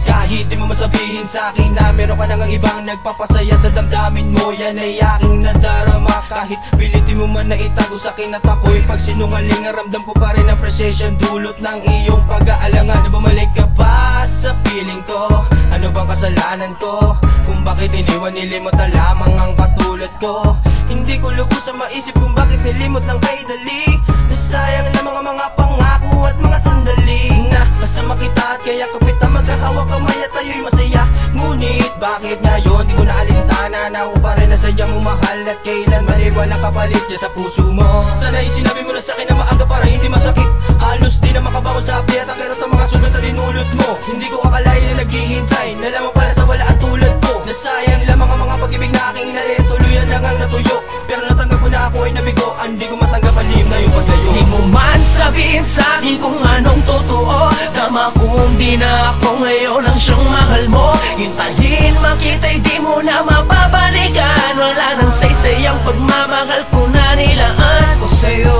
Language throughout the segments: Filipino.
Kahit di mo masabihin sa'kin na meron ka nang ibang nagpapasaya sa damdamin mo, yan ay aking nadarama. Kahit pilitin mo man na itago sa'kin at ako'y pagsinungaling, ramdam ko pa rin ang precision dulot ng iyong pag-aalangan. Na bumalik ka pa sa piling ko, ano bang kasalanan ko? Kung bakit iniwan nilimot na lamang ang katulad ko. Hindi ko lubusang maisip kung bakit nilimot lang kay dali. Nasayang na mga pangako at mga sandali na kasama kita at kaya kapita magkahawak kamay at tayo'y masaya. Ngunit bakit ngayon di ko na alintana na ako pa rin na sadyang umahal at kailan man ay walang kapalit dyan sa puso mo. Sana'y sinabi mo na sa'kin na maaga para hindi masakit. Halos di na makabangon sa api at akirot ang mga sugat na dinulot mo. Hindi ko akalain na naghihintay na lamang pala sa wala at tulad ko. Nasayang lamang ang mga pag-ibig na aking inalit, tuluyan lang ang natuyo. Pero natanggap ko na ako ay nabigo, hindi ko matanggap ang lihim na yung paglayo. Di mo man sabihin sa'kin kung anong totoo, tama kung di na ako ngayon ang siyang mahal mo. Hintayin makita'y di mo na mapabalikan, wala nang saysay ang pagmamahal ko na nilaan. Ko sa'yo,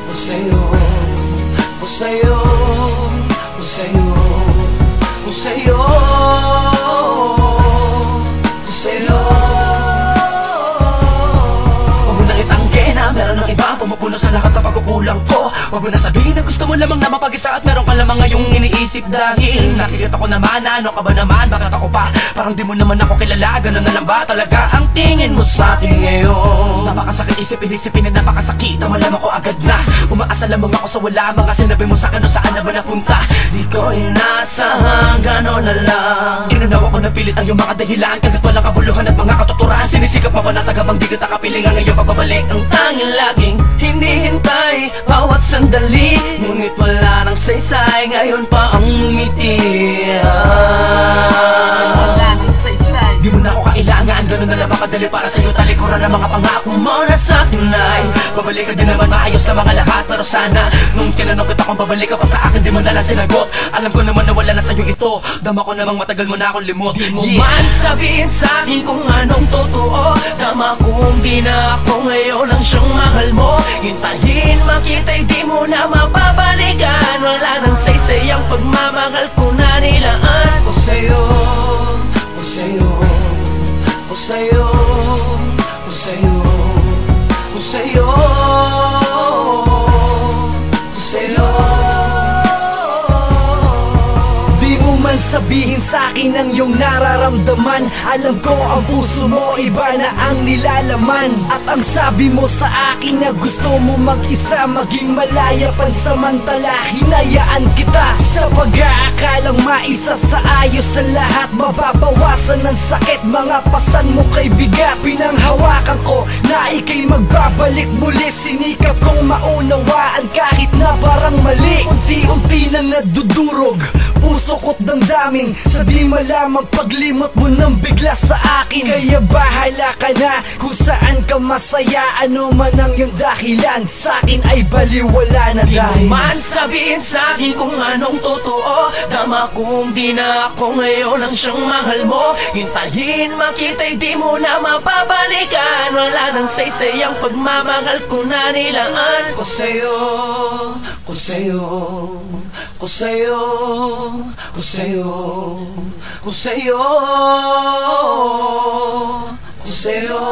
ko sa'yo, ko sa'yo, ko sa'yo, ko sa'yo, ko sa'yo. Huwag mo nang itanggi na meron ng iba pumupuno sa lahat ng pagkukulang ko. Huwag mo na sabihin na gusto mo lamang na mapag-isa at meron ka lamang ngayong iniisip. Dahil nakikita ko naman na ano ka ba naman, bakit ako pa? Parang di mo naman ako kilala, ganun na lang ba talaga ang tingin mo sa'kin ngayon? Napakasakit isipin na napakasakit, malaman ko agad na umaasa lamang ako sa wala. Mga sinabi mo sa'kin o saan na ba napunta, di ko inasahan, ganun na lang. Inunawa ko na pilit ang iyong mga dahilan, kagat walang kabuluhan at mga katuturan. Sinisikap pa ba na tagabang di kita kapiling ang iyong pagbabalik. Ang tanging laging hinihintay bawat sandali, ngunit wala nang saysay, ngayon pa ang ngumiti. Wala nang saysay, di mo na ako kailangan, ganun na lang makadali para sa'yo. Talikuran ang mga pangako mo na sa'kin ay babalik ka din naman, maayos na mga lahat. Pero sana nung tinanong kita kung babalik ka pa sa akin, di mo nalang sinagot. Alam ko naman na wala na sa'yo ito, dama ko namang matagal mo na akong limot. Di mo man sabihin sa'kin kung anong totoo, tama kung di na ako ngayon ang siyang mahal mo. Hintayin makita'y di mo na mapabalikan, wala nang saysay ang pagmamahal ko na nilaan. Ko sa'yo, ko sa'yo, ko sa'yo, ko sa'yo, ko sa'yo, ko sa'yo. Di mo man sabihin sa'kin ang iyong nararamdaman, alam ko ang puso mo iba na ang nilalaman. At ang sabi mo sa akin na gusto mo mag-isa, maging malaya pansamantala. Hinayaan kita sa pag-aakalang maisa sa ayos sa lahat, mababawasan ng sakit, mga pasan mo kay bigat. Pinanghawakan ko na ika'y magbabalik muli, sinikap kong maunawaan kahit na parang mali. Unti-unti na nadudurog puso ko't damdamin sa di malamang paglimot mo nang bigla sa akin. Kaya bahala ka na kung saan ka masaya, ano man ang iyong dahilan, sa'kin ay baliwala na dahil. Di mo man sabihin sa'kin kung anong totoo, tama kung di na ako ngayon ang siyang mahal mo. Hintayin makita'y di mo na mapabalikan, wala nang saysay ang pagmamahal ko na nilaan. Ko sa'yo, ko sa'yo, ko sa'yo, ko sa'yo, ko sa'yo, ko sa'yo.